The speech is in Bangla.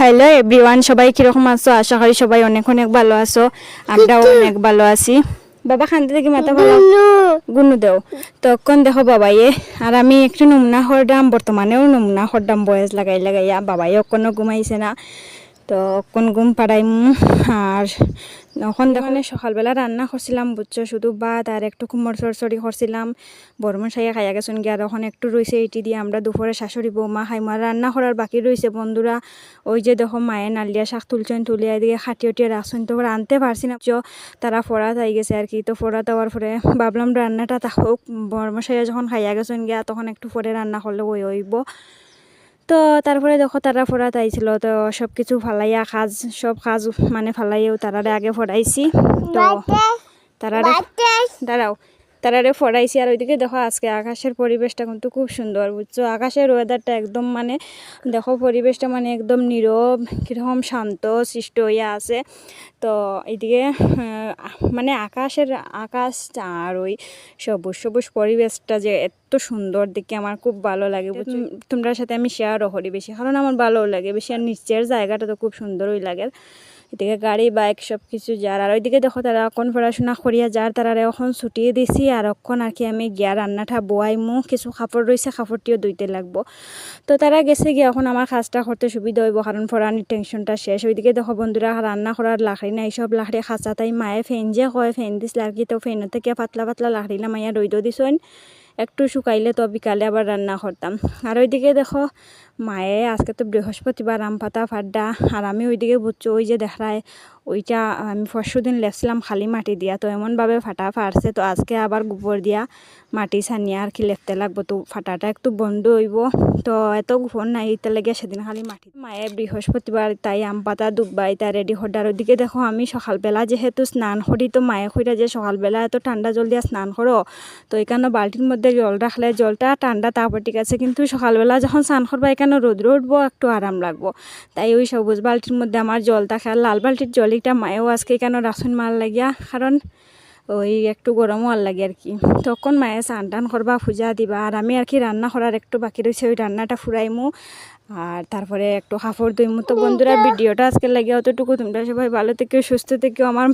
হ্যালো এভরিওয়ান, সবাই কিরকম আছো? আশা করি সবাই অনেক অনেক ভালো আছো। আমরাও অনেক ভালো আছি। বাবা খান্তি থেকে মাথা ভালো গুনু দেও তখন দেখো বাবাইয়ে আর আমি একটু নমুনা হরদাম, বর্তমানেও নমুনা হরদাম বয়স লাগাই লাগাইয়া বাবাই অকনও ঘুমাইছে না, তো অকন ঘুম পাড়াইম। আর এখন দেখো সকালবেলা রান্না করছিলাম বুঝছো, শুধু ভাত আর একটু কুমড় চরচড়ি করছিলাম। বর্মন সাইয়া খাইয়া গেছেন গিয়ে, আর এখন একটু রয়েছে এটি দিয়ে আমরা দুপুরে শাশুড়ি বৌমা খাইমা রান্না করার বাকি রয়েছে বন্ধুরা। ওই যে দেখো মায়ে নালিয়া শাক তুলছেন, তুলিয়া দিয়ে খাটিয়ে উঠিয়ে রাখছেন, তো আনতে পারছি না। তারা ফোড়া তাই গেছে আর কি, তো ফোড়া দেওয়ার পরে ভাবলাম রান্নাটা হোক। বর্মশাইয়া যখন খাইয়া গেছেন গিয়া তখন একটু পরে রান্না করলে ওই হইব। তো তারপরে দেখো তারা ফোড়াত আইছিল, তো সব কিছু ফালাইয়া সব কাজ মানে ফালাইয়াও তারারে আগে ফোড়াইছি। তো তারারে দাঁড়াও, তারারে ফোড়াইছি। আর ওইদিকে দেখো আজকে আকাশের পরিবেশটা কিন্তু খুব সুন্দর বুঝছো। আকাশের ওয়েদারটা একদম মানে দেখো পরিবেশটা মানে একদম নীরব, কীরকম শান্ত সৃষ্ট হইয়া আছে। তো এইদিকে মানে আকাশ আর ওই সবুজ সবুজ পরিবেশটা যে এত সুন্দর দেখে আমার খুব ভালো লাগে। তোমরা সাথে আমি শেয়ারও করি বেশি, কারণ আমার ভালোও লাগে বেশি। আর নিচের জায়গাটা তো খুব সুন্দরই লাগে। এদিকে গাড়ি বাইক সব কিছু যার। আর ওইদিকে দেখো তারা এখন পড়াশোনা করিয়া যার, তারা এখন ছুটিয়ে দিছি। আর এখন আর কি আমি গিয়া রান্নাটা বোয়াইমু, কিছু কাপড় রয়েছে কাপড়টিও ধুইতে লাগবো। তো তারা গেছে গিয়ে এখন আমার কাজটা করতে সুবিধা হইব, কারণ পড়ানির টেনশনটা শেষ। ওইদিকে দেখো বন্ধুরা রান্না করার লাকড়ি না, এইসব লাকড়ি খাঁচা তাই মায়ে ফেন যে কয় ফেন দিছিল আর কি, তো ফেনের থেকে পাতলা পাতলা লাকড়িলা মাইয়া রইদ দিছেন, একটু শুকাইলে তো বিকালে আবার রান্না করতাম। আর ওইদিকে দেখো মায়ে আজকে তো বৃহস্পতিবার আম পাতা ফাড্ডা। আর আমি ওইদিকে বুঝছো ওই যে দেখায় ওইটা আমি পরশু দিন লেপছিলাম খালি মাটি দিয়া, তো এমনভাবে ফাটা ফাটছে। তো আজকে আবার গোবর দিয়া মাটি ছানিয়া আর কি লেপতে লাগবো, তো ফাটাটা একটু বন্ধ হইব। তো এত গোবর নাই ইতে লেগে সেদিন খালি মাটি। মায়ে বৃহস্পতিবার তাই আম পাতা দুব্বাই তা রেডি হড্ডার। ওইদিকে দেখো আমি সকালবেলা যেহেতু স্নান করি, তো মায়ে কইরা যে সকালবেলা এত ঠান্ডা জল দিয়া স্নান করো, তো এখানে বালতির মধ্যে জল রাখলে জলটা ঠান্ডা তারপর ঠিক আছে, কিন্তু সকালবেলা যখন স্নান করবো এখানে রোদ উঠবো একটু আরাম লাগবো। তাই ওই সবুজ বালতির মধ্যে আমার জল থাকে। আর লাল বালতির জলটা মায়েও আজকে এখানে রাসন মাল লাগিয়া, কারণ ওই একটু গরমও আর লাগে আর কি। তখন মায়ে স্নান টান করবা পূজা দিবা, আর আমি আর কি রান্না করার একটু বাকি রয়েছে, ওই রান্নাটা ফুরাইমু আর তারপরে একটু কাপড় ধুইমু। তো বন্ধুরা ভিডিওটা আজকে লাগে অতটুকু। তোমরা সবাই ভালো থেকেও সুস্থ থেকেও। আমার